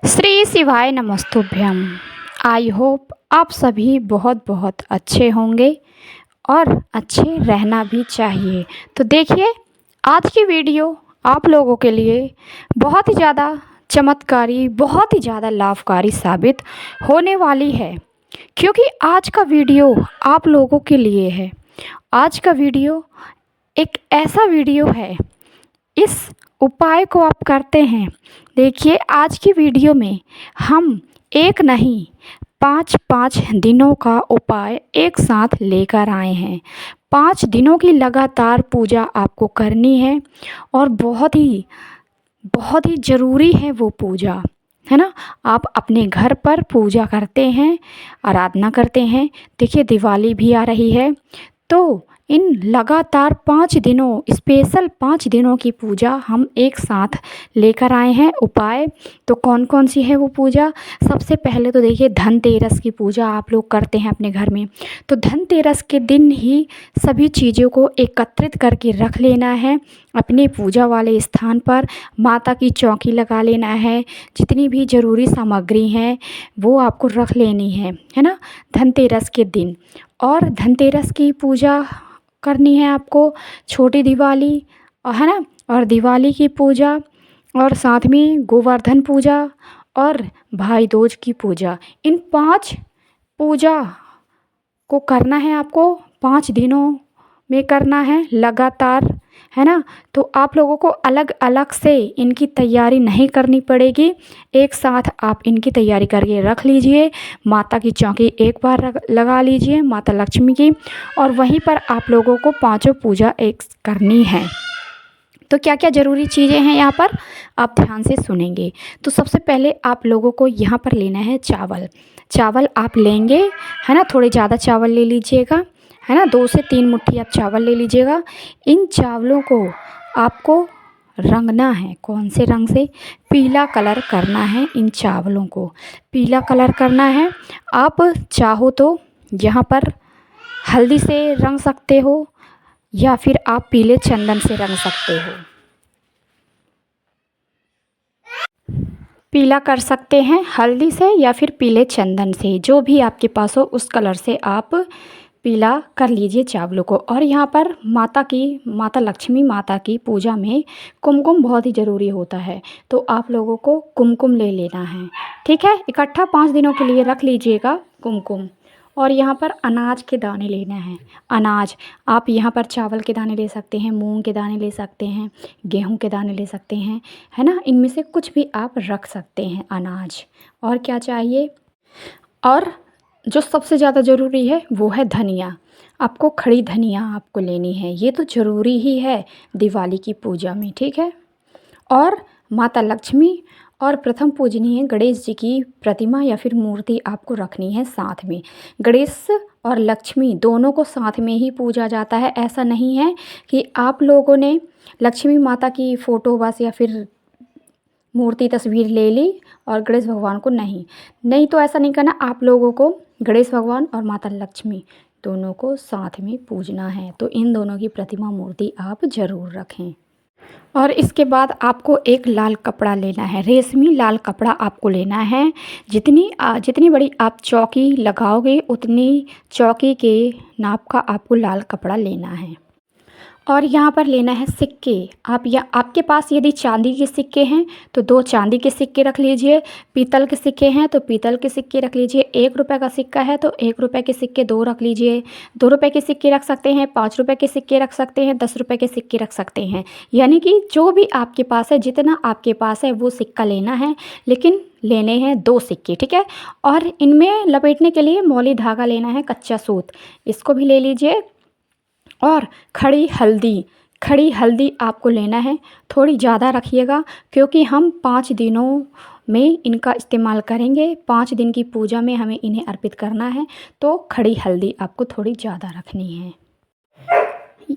श्री शिवाय नमस्तुभ्यम। I hope आप सभी बहुत बहुत अच्छे होंगे और अच्छे रहना भी चाहिए। तो देखिए, आज की वीडियो आप लोगों के लिए बहुत ही ज़्यादा चमत्कारी, बहुत ही ज़्यादा लाभकारी साबित होने वाली है, क्योंकि आज का वीडियो आप लोगों के लिए है। आज का वीडियो एक ऐसा वीडियो है, इस उपाय को आप करते हैं। देखिए, आज की वीडियो में हम एक नहीं 5 दिनों का उपाय एक साथ लेकर आए हैं। 5 दिनों की लगातार पूजा आपको करनी है और बहुत ही ज़रूरी है वो पूजा, है ना। आप अपने घर पर पूजा करते हैं, आराधना करते हैं। देखिए, दिवाली भी आ रही है, तो इन लगातार 5 दिनों, स्पेशल 5 दिनों की पूजा हम एक साथ लेकर आए हैं उपाय। तो कौन कौन सी है वो पूजा? सबसे पहले तो देखिए, धनतेरस की पूजा आप लोग करते हैं अपने घर में। तो धनतेरस के दिन ही सभी चीज़ों को एकत्रित करके रख लेना है अपने पूजा वाले स्थान पर। माता की चौकी लगा लेना है, जितनी भी ज़रूरी सामग्री हैं वो आपको रख लेनी है ना, धनतेरस के दिन। और धनतेरस की पूजा करनी है आपको, छोटी दिवाली, है ना, और दिवाली की पूजा, और साथ में गोवर्धन पूजा और भाई दूज की पूजा। इन 5 पूजा को करना है आपको, 5 दिनों में करना है लगातार, है ना। तो आप लोगों को अलग अलग से इनकी तैयारी नहीं करनी पड़ेगी, एक साथ आप इनकी तैयारी करके रख लीजिए। माता की चौकी एक बार लगा लीजिए, माता लक्ष्मी की, और वहीं पर आप लोगों को 5 पूजा एक करनी है। तो क्या क्या ज़रूरी चीज़ें हैं यहाँ पर, आप ध्यान से सुनेंगे। तो सबसे पहले आप लोगों को यहाँ पर लेना है चावल। चावल आप लेंगे, है ना, थोड़े ज़्यादा चावल ले लीजिएगा, है ना, 2 से 3 मुट्ठी आप चावल ले लीजिएगा। इन चावलों को आपको रंगना है, कौन से रंग से? पीला कलर करना है। इन चावलों को पीला कलर करना है। आप चाहो तो यहाँ पर हल्दी से रंग सकते हो, या फिर आप पीले चंदन से रंग सकते हो। पीला कर सकते हैं हल्दी से या फिर पीले चंदन से, जो भी आपके पास हो उस कलर से आप पीला कर लीजिए चावलों को। और यहाँ पर माता लक्ष्मी माता की पूजा में कुमकुम बहुत ही ज़रूरी होता है, तो आप लोगों को कुमकुम ले लेना है, ठीक है। इकट्ठा 5 दिनों के लिए रख लीजिएगा कुमकुम। और यहाँ पर अनाज के दाने लेना है। अनाज आप यहाँ पर चावल के दाने ले सकते हैं, मूंग के दाने ले सकते हैं, गेहूं के दाने ले सकते हैं, है ना। इनमें से कुछ भी आप रख सकते हैं अनाज। और क्या चाहिए? और जो सबसे ज़्यादा ज़रूरी है वो है धनिया। आपको खड़ी धनिया आपको लेनी है, ये तो ज़रूरी ही है दिवाली की पूजा में, ठीक है। और माता लक्ष्मी और प्रथम पूजनीय गणेश जी की प्रतिमा या फिर मूर्ति आपको रखनी है साथ में। गणेश और लक्ष्मी दोनों को साथ में ही पूजा जाता है। ऐसा नहीं है कि आप लोगों ने लक्ष्मी माता की फ़ोटो बस या फिर मूर्ति तस्वीर ले ली और गणेश भगवान को नहीं तो ऐसा नहीं करना। आप लोगों को गणेश भगवान और माता लक्ष्मी दोनों को साथ में पूजना है, तो इन दोनों की प्रतिमा मूर्ति आप ज़रूर रखें। और इसके बाद आपको एक लाल कपड़ा लेना है, रेशमी लाल कपड़ा आपको लेना है। जितनी बड़ी आप चौकी लगाओगे उतनी चौकी के नाप का आपको लाल कपड़ा लेना है। और यहाँ पर लेना है सिक्के। आपके पास यदि चांदी के सिक्के हैं तो 2 चांदी के सिक्के रख लीजिए, पीतल के सिक्के हैं तो पीतल के सिक्के रख लीजिए, 1 रुपये का सिक्का है तो 1 रुपये के सिक्के 2 रख लीजिए, 2 रुपये के सिक्के रख सकते हैं, 5 रुपये के सिक्के रख सकते हैं, 10 रुपये के सिक्के रख सकते हैं। यानी कि जो भी आपके पास है, जितना आपके पास है वो सिक्का लेना है, लेकिन लेने हैं 2 सिक्के, ठीक है। और इनमें लपेटने के लिए मौली धागा लेना है, कच्चा सूत, इसको भी ले लीजिए। और खड़ी हल्दी आपको लेना है, थोड़ी ज़्यादा रखिएगा, क्योंकि हम 5 दिनों में इनका इस्तेमाल करेंगे। 5 दिन की पूजा में हमें इन्हें अर्पित करना है, तो खड़ी हल्दी आपको थोड़ी ज़्यादा रखनी है।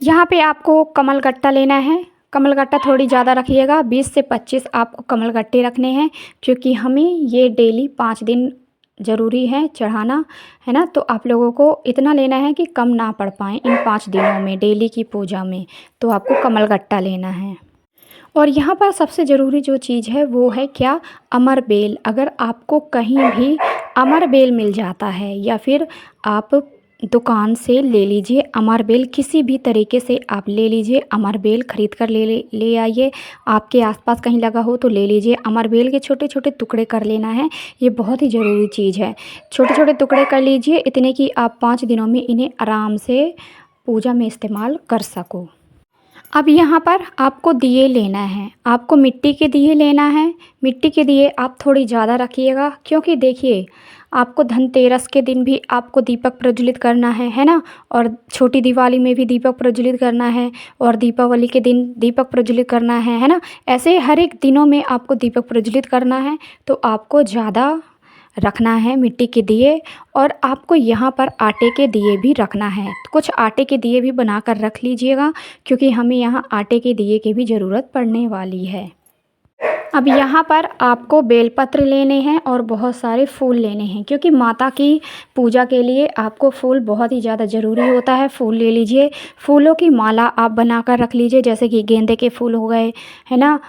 यहाँ पे आपको कमलगट्टा लेना है, कमलगट्टा थोड़ी ज़्यादा रखिएगा, 20 से 25 आपको कमलगट्टे रखने हैं, क्योंकि हमें ये डेली 5 दिन ज़रूरी है चढ़ाना, है ना। तो आप लोगों को इतना लेना है कि कम ना पड़ पाए इन 5 दिनों में डेली की पूजा में, तो आपको कमलगट्टा लेना है। और यहाँ पर सबसे ज़रूरी जो चीज़ है वो है क्या, अमर बेल। अगर आपको कहीं भी अमर बेल मिल जाता है या फिर आप दुकान से ले लीजिए अमर बेल, किसी भी तरीके से आप ले लीजिए अमर बेल, ख़रीद कर ले आइए। आपके आसपास कहीं लगा हो तो ले लीजिए। अमर बेल के छोटे छोटे टुकड़े कर लेना है, ये बहुत ही ज़रूरी चीज़ है। छोटे छोटे टुकड़े कर लीजिए, इतने कि आप 5 दिनों में इन्हें आराम से पूजा में इस्तेमाल कर सको। अब यहाँ पर आपको दिए लेना है, आपको मिट्टी के दिए लेना है। मिट्टी के दिए आप थोड़ी ज़्यादा रखिएगा, क्योंकि देखिए आपको धनतेरस के दिन भी आपको दीपक प्रज्वलित करना है ना, और छोटी दिवाली में भी दीपक प्रज्वलित करना है, और दीपावली के दिन दीपक प्रज्वलित करना है ना। ऐसे हर एक दिनों में आपको दीपक प्रज्वलित करना है, तो आपको ज़्यादा रखना है मिट्टी के दिए। और आपको यहाँ पर आटे के दिए भी रखना है, कुछ आटे के दिए भी बना कर रख लीजिएगा, क्योंकि हमें यहाँ आटे के दिए की भी ज़रूरत पड़ने वाली है। अब यहाँ पर आपको बेलपत्र लेने हैं और बहुत सारे फूल लेने हैं, क्योंकि माता की पूजा के लिए आपको फूल बहुत ही ज़्यादा ज़रूरी होता है। फूल ले लीजिए, फूलों की माला आप बना कर रख लीजिए, जैसे कि गेंदे के फूल हो गए, है ना,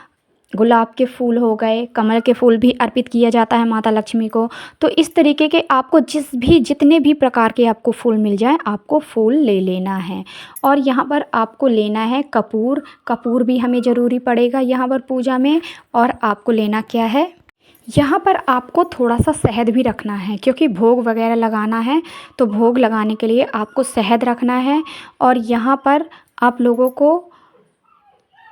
गुलाब के फूल हो गए, कमल के फूल भी अर्पित किया जाता है माता लक्ष्मी को। तो इस तरीके के आपको जितने भी प्रकार के आपको फूल मिल जाएं, आपको फूल ले लेना है। और यहाँ पर आपको लेना है कपूर। कपूर भी हमें ज़रूरी पड़ेगा यहाँ पर पूजा में। और आपको लेना क्या है, यहाँ पर आपको थोड़ा सा शहद भी रखना है, क्योंकि भोग वगैरह लगाना है, तो भोग लगाने के लिए आपको शहद रखना है। और यहाँ पर आप लोगों को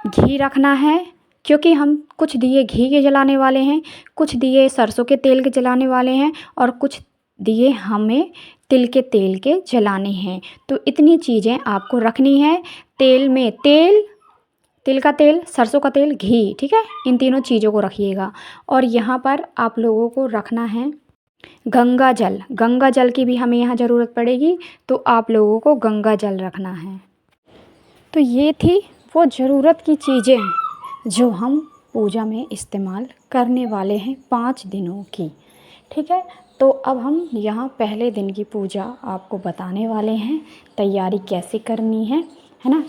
घी रखना है, क्योंकि हम कुछ दिए घी के जलाने वाले हैं, कुछ दिए सरसों के तेल के जलाने वाले हैं, और कुछ दिए हमें तिल के तेल के जलाने हैं। तो इतनी चीज़ें आपको रखनी है। तेल में तिल का तेल, सरसों का तेल, घी, ठीक है, इन तीनों चीज़ों को रखिएगा। और यहाँ पर आप लोगों को रखना है गंगा जल। गंगा जल की भी हमें यहाँ ज़रूरत पड़ेगी, तो आप लोगों को गंगा जल रखना है। तो ये थी वो ज़रूरत की चीज़ें जो हम पूजा में इस्तेमाल करने वाले हैं 5 दिनों की, ठीक है। तो अब हम यहाँ पहले दिन की पूजा आपको बताने वाले हैं, तैयारी कैसे करनी है ना,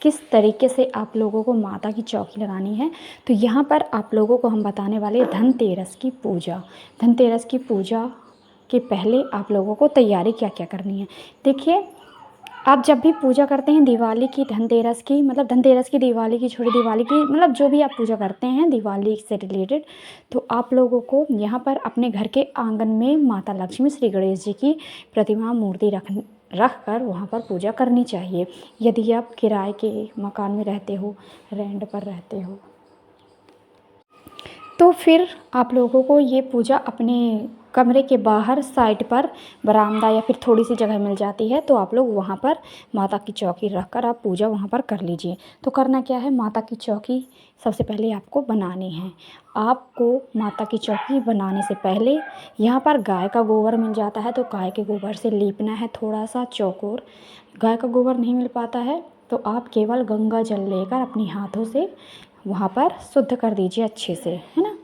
किस तरीके से आप लोगों को माता की चौकी लगानी है। तो यहाँ पर आप लोगों को हम बताने वाले धनतेरस की पूजा। धनतेरस की पूजा के पहले आप लोगों को तैयारी क्या क्या करनी है। देखिए, आप जब भी पूजा करते हैं दिवाली की, धनतेरस की, मतलब धनतेरस की, दिवाली की, छोटी दिवाली की, मतलब जो भी आप पूजा करते हैं दिवाली से रिलेटेड, तो आप लोगों को यहाँ पर अपने घर के आंगन में माता लक्ष्मी, श्री गणेश जी की प्रतिमा, मूर्ति रख कर वहाँ पर पूजा करनी चाहिए। यदि आप किराए के मकान में रहते हो, रेंट पर रहते हो, तो फिर आप लोगों को ये पूजा अपने कमरे के बाहर साइड पर बरामदा या फिर थोड़ी सी जगह मिल जाती है, तो आप लोग वहाँ पर माता की चौकी रख कर आप पूजा वहाँ पर कर लीजिए। तो करना क्या है, माता की चौकी सबसे पहले आपको बनानी है। आपको माता की चौकी बनाने से पहले यहाँ पर गाय का गोबर मिल जाता है, तो गाय के गोबर से लीपना है थोड़ा सा चौकोर। गाय का गोबर नहीं मिल पाता है तो आप केवल गंगा जल लेकर अपने हाथों से वहाँ पर शुद्ध कर दीजिए अच्छे से, है ना।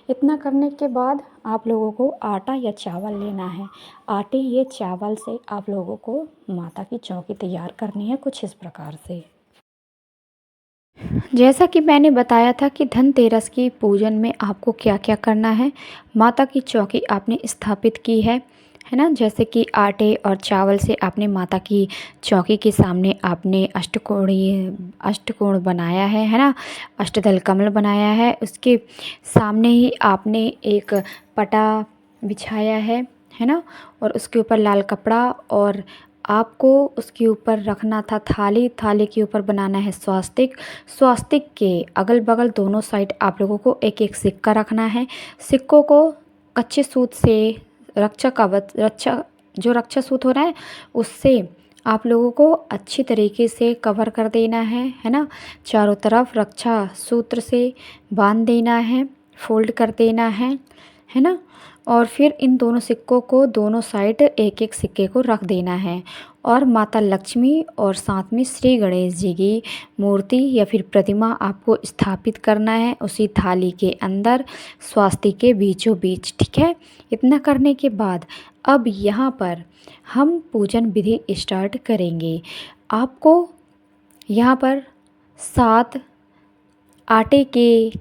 इतना करने के बाद आप लोगों को आटा या चावल लेना है। आटे या चावल से आप लोगों को माता की चौकी तैयार करनी है कुछ इस प्रकार से। जैसा कि मैंने बताया था कि धनतेरस की पूजन में आपको क्या क्या करना है। माता की चौकी आपने स्थापित की है ना, जैसे कि आटे और चावल से आपने माता की चौकी के सामने आपने अष्टकोण बनाया है ना, अष्टदल कमल बनाया है। उसके सामने ही आपने एक पटा बिछाया है ना, और उसके ऊपर लाल कपड़ा, और आपको उसके ऊपर रखना था थाली। थाली के ऊपर बनाना है स्वास्तिक। स्वास्तिक के अगल बगल दोनों साइड आप लोगों को एक एक सिक्का रखना है। सिक्कों को कच्चे सूत से रक्षा सूत हो रहा है उससे आप लोगों को अच्छी तरीके से कवर कर देना है ना। चारों तरफ रक्षा सूत्र से बांध देना है, फोल्ड कर देना है ना। और फिर इन दोनों सिक्कों को दोनों साइड एक एक सिक्के को रख देना है, और माता लक्ष्मी और साथ में श्री गणेश जी की मूर्ति या फिर प्रतिमा आपको स्थापित करना है उसी थाली के अंदर, स्वास्तिक के बीचों बीच, ठीक है। इतना करने के बाद अब यहाँ पर हम पूजन विधि स्टार्ट करेंगे। आपको यहाँ पर 7 आटे के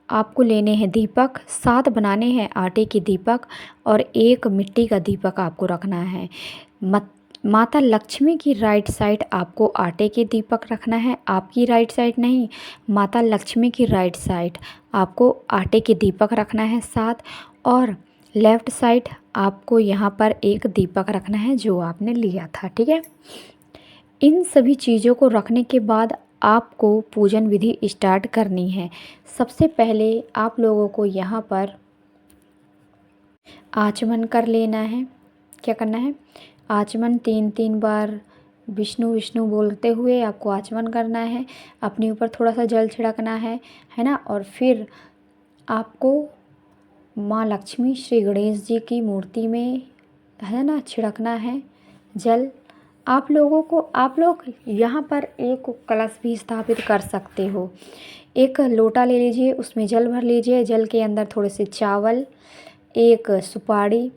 आपको लेने हैं दीपक, 7 बनाने हैं आटे के दीपक और 1 मिट्टी का दीपक आपको रखना है। माता लक्ष्मी की राइट साइड आपको आटे के दीपक रखना है, आपकी राइट साइड नहीं, माता लक्ष्मी की राइट साइड आपको आटे के दीपक रखना है 7, और लेफ़्ट साइड आपको यहाँ पर 1 दीपक रखना है जो आपने लिया था, ठीक है। इन सभी चीज़ों को रखने के बाद आपको पूजन विधि स्टार्ट करनी है। सबसे पहले आप लोगों को यहाँ पर आचमन कर लेना है। क्या करना है? आचमन 3-3 बार विष्णु विष्णु बोलते हुए आपको आचमन करना है। अपने ऊपर थोड़ा सा जल छिड़कना है ना। और फिर आपको माँ लक्ष्मी श्री गणेश जी की मूर्ति में, है ना, छिड़कना है जल। आप लोग यहाँ पर एक कलश भी स्थापित कर सकते हो। एक लोटा ले लीजिए, उसमें जल भर लीजिए, जल के अंदर थोड़े से चावल, 1 सुपारी,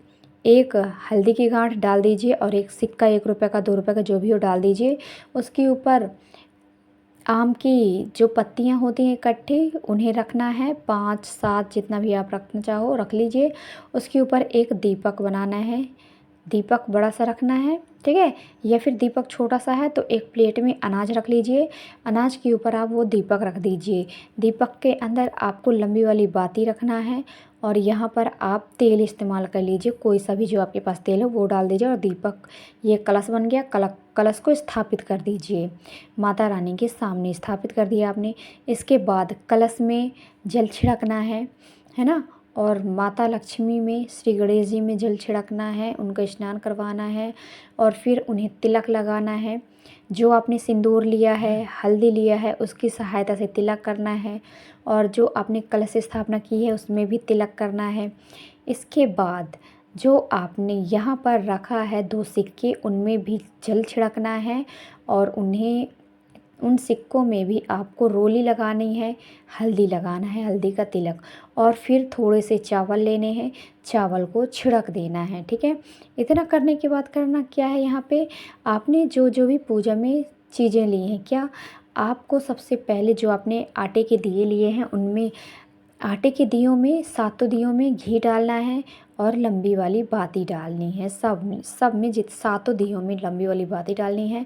1 हल्दी की गांठ डाल दीजिए और 1 सिक्का, 1 रुपये का, 2 रुपये का, जो भी हो डाल दीजिए। उसके ऊपर आम की जो पत्तियां होती हैं इकट्ठी, उन्हें रखना है, 5-7 जितना भी आप रखना चाहो रख लीजिए। उसके ऊपर एक दीपक बनाना है, दीपक बड़ा सा रखना है, ठीक है। या फिर दीपक छोटा सा है तो एक प्लेट में अनाज रख लीजिए, अनाज के ऊपर आप वो दीपक रख दीजिए। दीपक के अंदर आपको लंबी वाली बाती रखना है और यहाँ पर आप तेल इस्तेमाल कर लीजिए, कोई सा भी जो आपके पास तेल हो वो डाल दीजिए। और दीपक, ये कलश बन गया, कलश को स्थापित कर दीजिए, माता रानी के सामने स्थापित कर दिया आपने। इसके बाद कलश में जल छिड़कना है ना। और माता लक्ष्मी में, श्री गणेश जी में जल छिड़कना है, उनका स्नान करवाना है और फिर उन्हें तिलक लगाना है। जो आपने सिंदूर लिया है, हल्दी लिया है, उसकी सहायता से तिलक करना है। और जो आपने कलश स्थापना की है उसमें भी तिलक करना है। इसके बाद जो आपने यहाँ पर रखा है 2 सिक्के, उनमें भी जल छिड़कना है और उन सिक्कों में भी आपको रोली लगानी है, हल्दी लगाना है, हल्दी का तिलक। और फिर थोड़े से चावल लेने हैं, चावल को छिड़क देना है, ठीक है। इतना करने के बाद करना क्या है, यहाँ पे आपने जो जो भी पूजा में चीज़ें ली हैं, क्या आपको सबसे पहले जो आपने आटे के दिए लिए हैं उनमें, आटे के दियों में, 7 दियों में घी डालना है और लंबी वाली बाती डालनी है। सब में 7 दियों में लंबी वाली बाती डालनी है।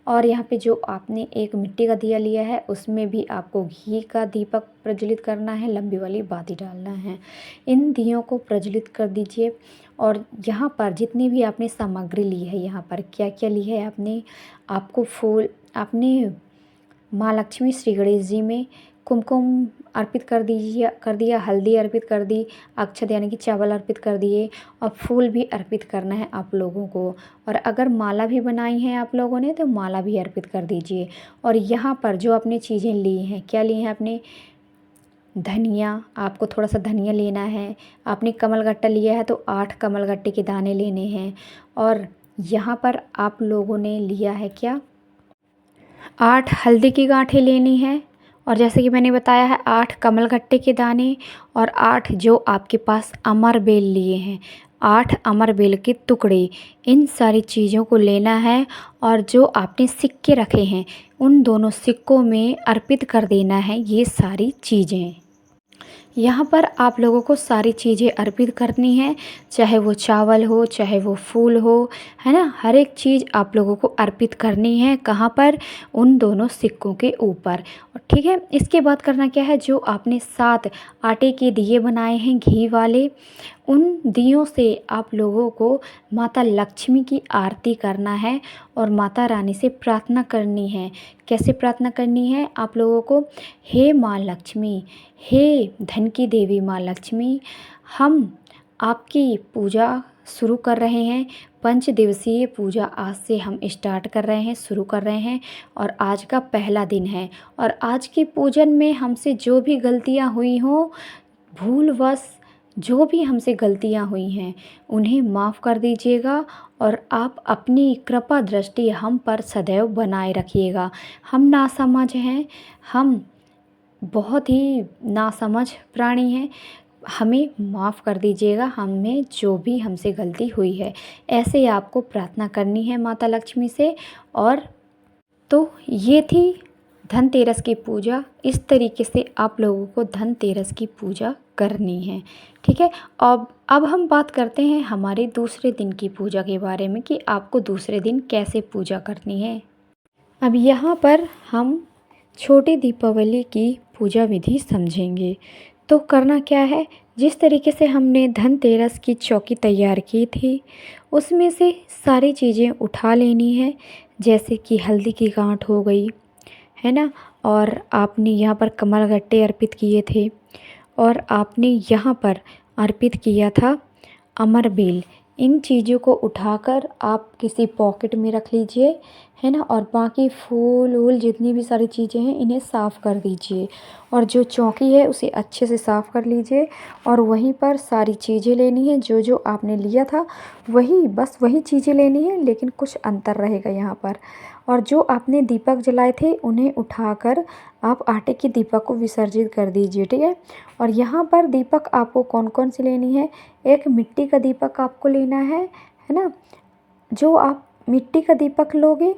और यहाँ पे जो आपने एक मिट्टी का दिया लिया है उसमें भी आपको घी का दीपक प्रज्वलित करना है, लंबी वाली बाती डालना है। इन दियों को प्रज्वलित कर दीजिए। और यहाँ पर जितनी भी आपने सामग्री ली है, यहाँ पर क्या क्या ली है आपने, आपको फूल, आपने माँ लक्ष्मी श्री गणेश जी में कुमकुम अर्पित कर दिया, हल्दी अर्पित कर दी, अक्षत यानी कि चावल अर्पित कर दिए और फूल भी अर्पित करना है आप लोगों को। और अगर माला भी बनाई है आप लोगों ने तो माला भी अर्पित कर दीजिए। और यहाँ पर जो आपने चीज़ें ली हैं, क्या ली हैं आपने, धनिया, आपको थोड़ा सा धनिया लेना है। आपने कमलगट्टा लिया है तो 8 कमलगट्टे के दाने लेने हैं। और यहाँ पर आप लोगों ने लिया है क्या, 8 हल्दी की गांठें लेनी है। और जैसे कि मैंने बताया है 8 कमलगट्टे के दाने और 8 जो आपके पास अमर बेल लिए हैं, 8 अमर बेल के टुकड़े, इन सारी चीज़ों को लेना है। और जो आपने सिक्के रखे हैं उन दोनों सिक्कों में अर्पित कर देना है ये सारी चीज़ें। यहाँ पर आप लोगों को सारी चीज़ें अर्पित करनी है, चाहे वो चावल हो, चाहे वो फूल हो, है ना। हर एक चीज़ आप लोगों को अर्पित करनी है, कहाँ पर, उन दोनों सिक्कों के ऊपर, ठीक है। इसके बाद करना क्या है, जो आपने 7 आटे के दिए बनाए हैं घी वाले, उन दियों से आप लोगों को माता लक्ष्मी की आरती करना है और माता रानी से प्रार्थना करनी है। कैसे प्रार्थना करनी है आप लोगों को, हे माँ लक्ष्मी, हे धन की देवी माँ लक्ष्मी, हम आपकी पूजा शुरू कर रहे हैं। 5 दिवसीय पूजा आज से हम स्टार्ट कर रहे हैं, शुरू कर रहे हैं और आज का पहला दिन है। और आज के पूजन में हमसे जो भी गलतियाँ हुई हों, भूलवश जो भी हमसे गलतियाँ हुई हैं उन्हें माफ़ कर दीजिएगा। और आप अपनी कृपा दृष्टि हम पर सदैव बनाए रखिएगा। हम नासमझ हैं, हम बहुत ही नासमझ प्राणी हैं, हमें माफ़ कर दीजिएगा, हमें जो भी हमसे गलती हुई है। ऐसे आपको प्रार्थना करनी है माता लक्ष्मी से। और तो ये थी धनतेरस की पूजा इस तरीके से आप लोगों को धनतेरस की पूजा करनी है। ठीक है। अब हम बात करते हैं हमारे दूसरे दिन की पूजा के बारे में कि आपको दूसरे दिन कैसे पूजा करनी है। अब यहाँ पर हम छोटी दीपावली की पूजा विधि समझेंगे। तो करना क्या है, जिस तरीके से हमने धनतेरस की चौकी तैयार की थी उसमें से सारी चीज़ें उठा लेनी है। जैसे कि हल्दी की गांठ हो गई, है ना, और आपने यहाँ पर कमलगट्टे अर्पित किए थे, और आपने यहाँ पर अर्पित किया था अमरबेल। इन चीज़ों को उठाकर आप किसी पॉकेट में रख लीजिए, है ना, और बाकी फूल वूल जितनी भी सारी चीज़ें हैं इन्हें साफ़ कर दीजिए, और जो चौकी है उसे अच्छे से साफ़ कर लीजिए। और वहीं पर सारी चीज़ें लेनी है, जो जो आपने लिया था बस वही चीज़ें लेनी है, लेकिन कुछ अंतर रहेगा यहाँ पर। और जो आपने दीपक जलाए थे उन्हें उठाकर आप आटे की दीपक को विसर्जित कर दीजिए। ठीक है। और यहाँ पर दीपक आपको कौन कौन सी लेनी है, एक मिट्टी का दीपक आपको लेना है ना। जो आप मिट्टी का दीपक लोगे,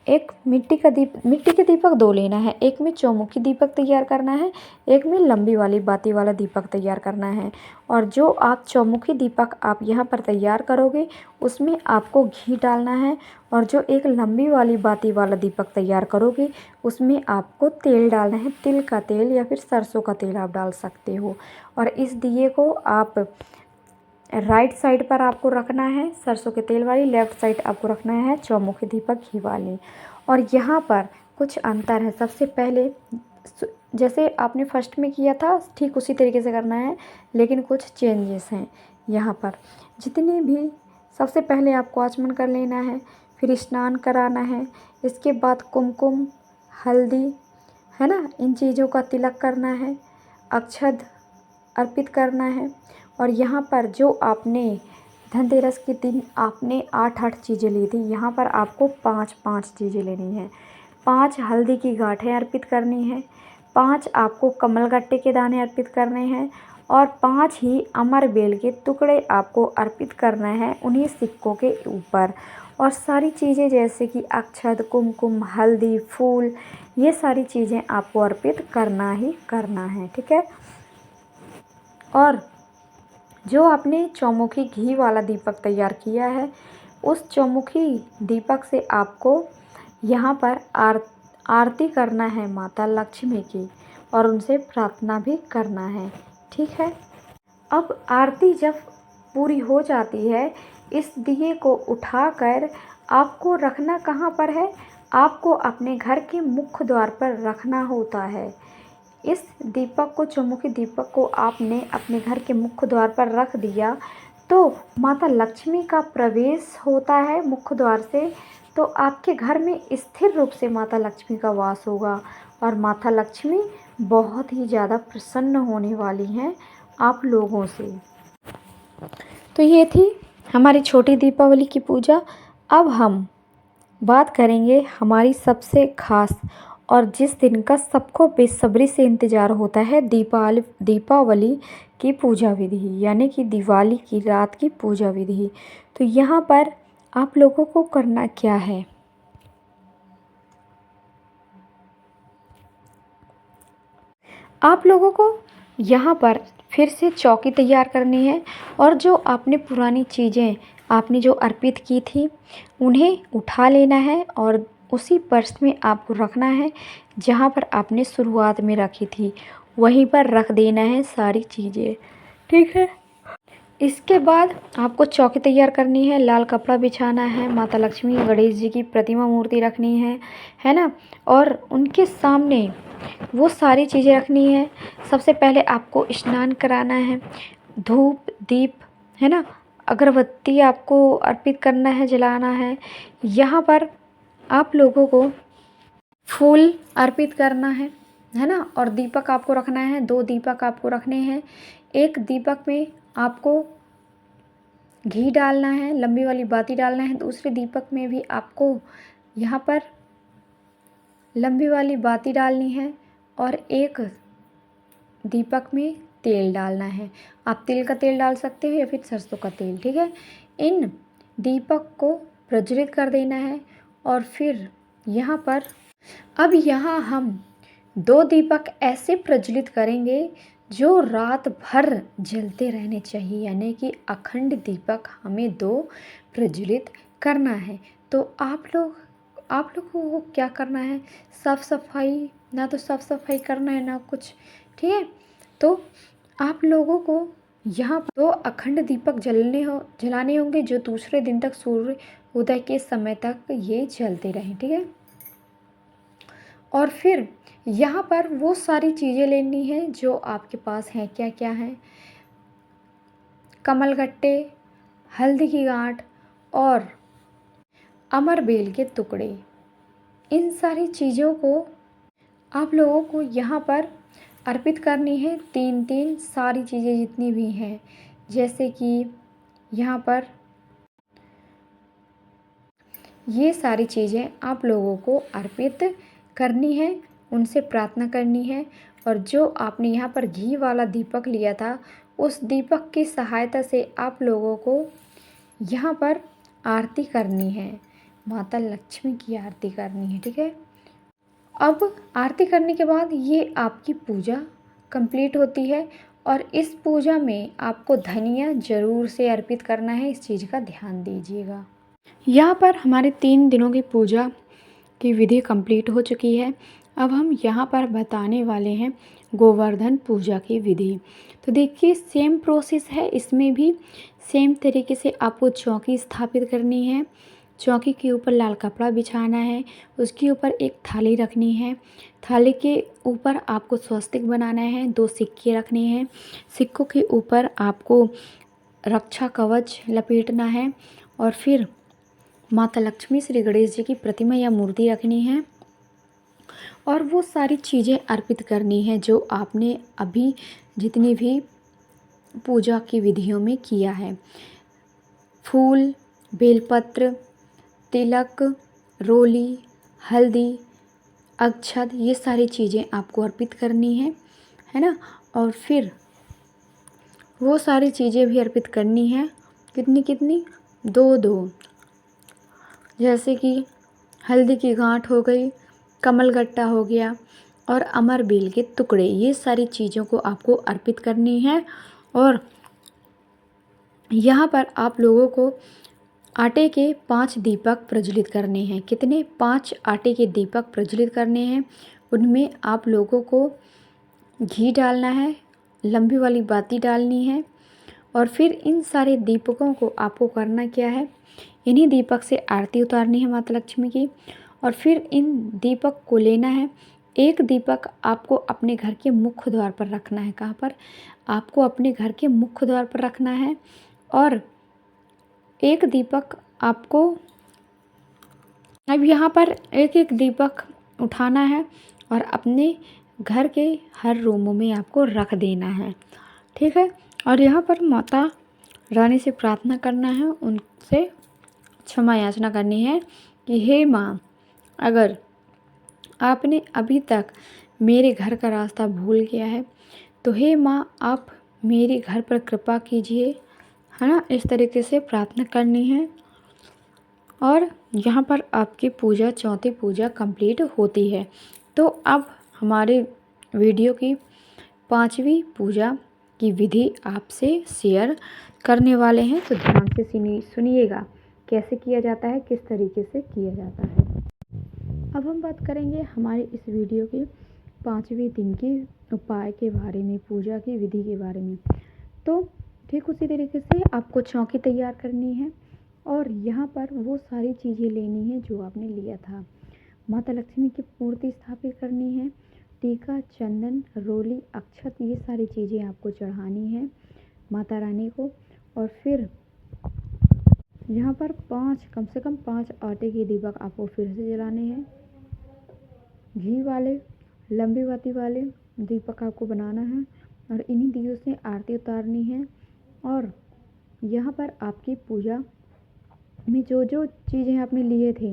एक मिट्टी के दीपक दो लेना है। एक में चौमुखी दीपक तैयार करना है, एक में लंबी वाली बाती वाला दीपक तैयार करना है। और जो आप चौमुखी दीपक आप यहाँ पर तैयार करोगे उसमें आपको घी डालना है, और जो एक लंबी वाली बाती वाला दीपक तैयार करोगे उसमें आपको तेल डालना है। तिल का तेल या फिर सरसों का तेल आप डाल सकते हो। और इस दिए को आप राइट साइड पर आपको रखना है सरसों के तेल वाली, लेफ़्ट साइड आपको रखना है चौमुखी दीपक घी वाली। और यहाँ पर कुछ अंतर है। सबसे पहले जैसे आपने फर्स्ट में किया था ठीक उसी तरीके से करना है, लेकिन कुछ चेंजेस हैं यहाँ पर। जितने भी सबसे पहले आपको आचमन कर लेना है, फिर स्नान कराना है, इसके बाद कुमकुम, हल्दी, है ना, इन चीज़ों का तिलक करना है, अक्षत अर्पित करना है। और यहाँ पर जो आपने धनतेरस के दिन आपने 8 चीज़ें ली थी, यहाँ पर आपको 5 चीज़ें लेनी है। 5 हल्दी की गांठें अर्पित करनी है, 5 आपको कमलगट्टे के दाने अर्पित करने हैं, और 5 ही अमरबेल के टुकड़े आपको अर्पित करना है उन्हीं सिक्कों के ऊपर। और सारी चीज़ें जैसे कि अक्षत, कुमकुम, हल्दी, फूल, ये सारी चीज़ें आपको अर्पित करना ही करना है। ठीक है। और जो आपने चौमुखी घी वाला दीपक तैयार किया है उस चौमुखी दीपक से आपको यहाँ पर आरती करना है माता लक्ष्मी की, और उनसे प्रार्थना भी करना है। ठीक है। अब आरती जब पूरी हो जाती है, इस दिए को उठाकर आपको रखना कहाँ पर है, आपको अपने घर के मुख्य द्वार पर रखना होता है। इस दीपक को, चौमुखी दीपक को आपने अपने घर के मुख्य द्वार पर रख दिया तो माता लक्ष्मी का प्रवेश होता है मुख्य द्वार से, तो आपके घर में स्थिर रूप से माता लक्ष्मी का वास होगा, और माता लक्ष्मी बहुत ही ज़्यादा प्रसन्न होने वाली हैं आप लोगों से। तो ये थी हमारी छोटी दीपावली की पूजा। अब हम बात करेंगे हमारी सबसे खास और जिस दिन का सबको बेसब्री से इंतज़ार होता है, दीपावली की पूजा विधि, यानी कि दिवाली की रात की पूजा विधि। तो यहाँ पर आप लोगों को करना क्या है, आप लोगों को यहाँ पर फिर से चौकी तैयार करनी है, और जो आपने पुरानी चीज़ें आपने जो अर्पित की थी उन्हें उठा लेना है, और उसी पर्स में आपको रखना है जहाँ पर आपने शुरुआत में रखी थी, वहीं पर रख देना है सारी चीज़ें। ठीक है। इसके बाद आपको चौकी तैयार करनी है, लाल कपड़ा बिछाना है, माता लक्ष्मी गणेश जी की प्रतिमा मूर्ति रखनी है ना, और उनके सामने वो सारी चीज़ें रखनी है। सबसे पहले आपको स्नान कराना है, धूप दीप, है ना, अगरबत्ती आपको अर्पित करना है, जलाना है। यहाँ पर आप लोगों को फूल अर्पित करना है ना, और दीपक आपको रखना है, 2 दीपक आपको रखने हैं। एक दीपक में आपको घी डालना है, लंबी वाली बाती डालना है, दूसरे दीपक में भी आपको यहाँ पर लंबी वाली बाती डालनी है, और एक दीपक में तेल डालना है। आप तिल का तेल डाल सकते हो या फिर सरसों का तेल। ठीक है। इन दीपक को प्रज्वलित कर देना है, और फिर यहाँ पर अब यहाँ हम 2 दीपक ऐसे प्रज्वलित करेंगे जो रात भर जलते रहने चाहिए, यानी कि अखंड दीपक हमें 2 प्रज्वलित करना है। तो आप लोगों को क्या करना है, साफ सफाई, ना तो साफ सफाई करना है ना कुछ, ठीक है। तो आप लोगों को यहाँ 2 अखंड दीपक जलाने होंगे जो दूसरे दिन तक सूर्य उदय के समय तक ये जलते रहें, ठीक है। और फिर यहाँ पर वो सारी चीज़ें लेनी है जो आपके पास हैं। क्या क्या हैं, कमलगट्टे, हल्दी की गांठ और अमरबेल के टुकड़े। इन सारी चीज़ों को आप लोगों को यहाँ पर अर्पित करनी है। 3 सारी चीज़ें जितनी भी हैं, जैसे कि यहाँ पर ये सारी चीज़ें आप लोगों को अर्पित करनी है, उनसे प्रार्थना करनी है। और जो आपने यहाँ पर घी वाला दीपक लिया था, उस दीपक की सहायता से आप लोगों को यहाँ पर आरती करनी है, माता लक्ष्मी की आरती करनी है, ठीक है। अब आरती करने के बाद ये आपकी पूजा कंप्लीट होती है। और इस पूजा में आपको धनिया ज़रूर से अर्पित करना है, इस चीज़ का ध्यान दीजिएगा। यहाँ पर हमारे 3 दिनों की पूजा की विधि कंप्लीट हो चुकी है। अब हम यहाँ पर बताने वाले हैं गोवर्धन पूजा की विधि। तो देखिए सेम प्रोसेस है, इसमें भी सेम तरीके से आपको चौकी स्थापित करनी है। चौकी के ऊपर लाल कपड़ा बिछाना है, उसके ऊपर एक थाली रखनी है। थाली के ऊपर आपको स्वस्तिक बनाना है, 2 सिक्के रखने हैं। सिक्कों के ऊपर आपको रक्षा कवच लपेटना है और फिर माता लक्ष्मी, श्री गणेश जी की प्रतिमा या मूर्ति रखनी है और वो सारी चीज़ें अर्पित करनी है जो आपने अभी जितनी भी पूजा की विधियों में किया है। फूल, बेलपत्र, तिलक, रोली, हल्दी, अक्षत, ये सारी चीज़ें आपको अर्पित करनी है ना। और फिर वो सारी चीज़ें भी अर्पित करनी है, कितनी कितनी, 2 जैसे कि हल्दी की गांठ हो गई, कमलगट्टा हो गया और अमरबेल के टुकड़े। ये सारी चीज़ों को आपको अर्पित करनी है। और यहाँ पर आप लोगों को आटे के 5 दीपक प्रज्वलित करने हैं। कितने, 5 आटे के दीपक प्रज्वलित करने हैं। उनमें आप लोगों को घी डालना है, लंबी वाली बाती डालनी है। और फिर इन सारे दीपकों को आपको करना क्या है, इन्हीं दीपक से आरती उतारनी है माता लक्ष्मी की। और फिर इन दीपक को लेना है। एक दीपक आपको अपने घर के मुख्य द्वार पर रखना है। कहाँ पर, आपको अपने घर के मुख्य द्वार पर रखना है। और एक दीपक आपको, अब यहाँ पर एक एक दीपक उठाना है और अपने घर के हर रूमों में आपको रख देना है, ठीक है। और यहाँ पर माता रानी से प्रार्थना करना है, उनसे क्षमा याचना करनी है कि हे माँ, अगर आपने अभी तक मेरे घर का रास्ता भूल गया है तो हे माँ आप मेरे घर पर कृपा कीजिए, है ना। इस तरीके से प्रार्थना करनी है। और यहाँ पर आपकी पूजा, चौथी पूजा कंप्लीट होती है। तो अब हमारे वीडियो की 5वीं पूजा की विधि आपसे शेयर करने वाले हैं, तो ध्यान से सुनिएगा कैसे किया जाता है, किस तरीके से किया जाता है। अब हम बात करेंगे हमारे इस वीडियो के 5वें दिन के उपाय के बारे में, पूजा की विधि के बारे में। तो ठीक उसी तरीके से आपको चौकी तैयार करनी है और यहाँ पर वो सारी चीज़ें लेनी है जो आपने लिया था। माता लक्ष्मी की मूर्ति स्थापित करनी है, टीका, चंदन, रोली, अक्षत, ये सारी चीज़ें आपको चढ़ानी है माता रानी को। और फिर यहाँ पर 5, कम से कम 5 आटे के दीपक आपको फिर से जलाने हैं। घी वाले, लंबी बाती वाले दीपक आपको बनाना है और इन्हीं दियों से आरती उतारनी है। और यहाँ पर आपकी पूजा में जो जो चीज़ें आपने लिए थे,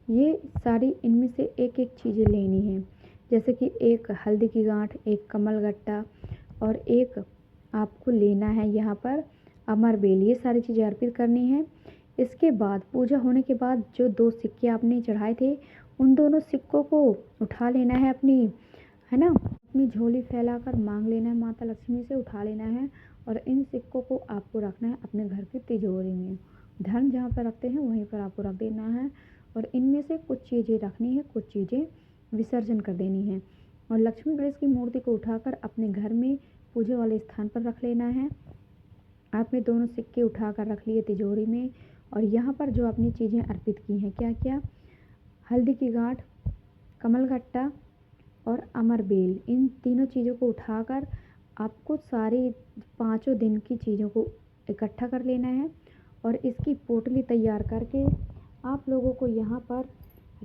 ये सारी इनमें से एक एक चीज़ें लेनी है। जैसे कि एक हल्दी की गांठ, एक कमलगट्टा और एक आपको लेना है यहाँ पर अमरबेल। ये सारी चीज़ें अर्पित करनी है। इसके बाद पूजा होने के बाद जो 2 सिक्के आपने चढ़ाए थे उन दोनों सिक्कों को उठा लेना है अपनी, है ना, अपनी झोली फैलाकर मांग लेना है, माता लक्ष्मी से उठा लेना है। और इन सिक्कों को आपको रखना है अपने घर की तिजोरी में। धन जहाँ पर रखते हैं वहीं पर आपको रख देना है। और इनमें से कुछ चीज़ें रखनी है, कुछ चीज़ें विसर्जन कर देनी है। और लक्ष्मी गणेश की मूर्ति को उठाकर अपने घर में पूजा वाले स्थान पर रख लेना है। आपने दोनों सिक्के उठाकर रख लिए तिजोरी में। और यहाँ पर जो आपने चीज़ें अर्पित की हैं, क्या क्या, हल्दी की गांठ, कमलगट्टा और अमर बेल, इन तीनों चीज़ों को उठाकर आपको सारी 5 दिन की चीज़ों को इकट्ठा कर लेना है। और इसकी पोटली तैयार करके आप लोगों को यहाँ पर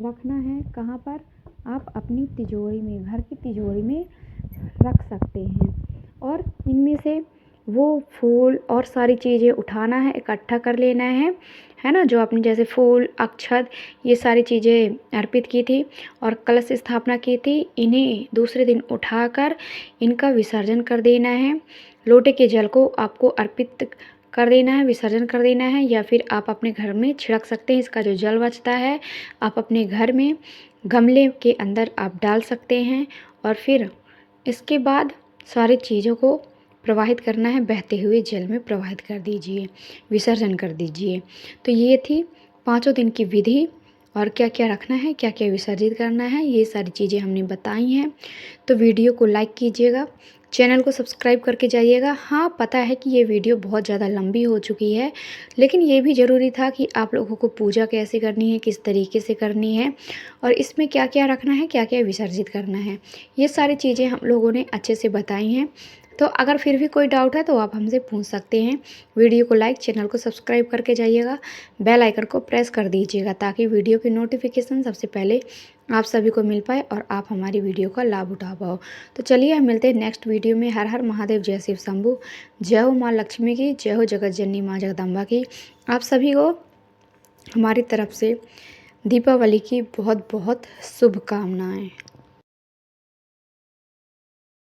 रखना है। कहाँ पर? आप अपनी तिजोरी में, घर की तिजोरी में रख सकते हैं। और इनमें से वो फूल और सारी चीज़ें उठाना है, इकट्ठा कर लेना है ना, जो आपने जैसे फूल, अक्षत, ये सारी चीज़ें अर्पित की थी और कलश स्थापना की थी, इन्हें दूसरे दिन उठाकर इनका विसर्जन कर देना है। लोटे के जल को आपको अर्पित कर देना है, विसर्जन कर देना है, या फिर आप अपने घर में छिड़क सकते हैं। इसका जो जल बचता है आप अपने घर में गमले के अंदर आप डाल सकते हैं। और फिर इसके बाद सारी चीज़ों को प्रवाहित करना है, बहते हुए जल में प्रवाहित कर दीजिए, विसर्जन कर दीजिए। तो ये थी 5 दिन की विधि, और क्या क्या रखना है, क्या क्या विसर्जित करना है, ये सारी चीज़ें हमने बताई हैं। तो वीडियो को लाइक कीजिएगा, चैनल को सब्सक्राइब करके जाइएगा। हाँ, पता है कि ये वीडियो बहुत ज़्यादा लंबी हो चुकी है, लेकिन ये भी ज़रूरी था कि आप लोगों को पूजा कैसे करनी है, किस तरीके से करनी है, और इसमें क्या क्या रखना है, क्या क्या विसर्जित करना है, ये सारी चीज़ें हम लोगों ने अच्छे से बताई हैं। तो अगर फिर भी कोई डाउट है तो आप हमसे पूछ सकते हैं। वीडियो को लाइक, चैनल को सब्सक्राइब करके जाइएगा, बेल आइकन को प्रेस कर दीजिएगा ताकि वीडियो की नोटिफिकेशन सबसे पहले आप सभी को मिल पाए और आप हमारी वीडियो का लाभ उठा पाओ। तो चलिए हम मिलते हैं नेक्स्ट वीडियो में। हर हर महादेव, जय शिव शंभू, जय हो माँ लक्ष्मी की, जय हो जगत जननी माँ जगदम्बा की। आप सभी को हमारी तरफ से दीपावली की बहुत बहुत शुभकामनाएँ।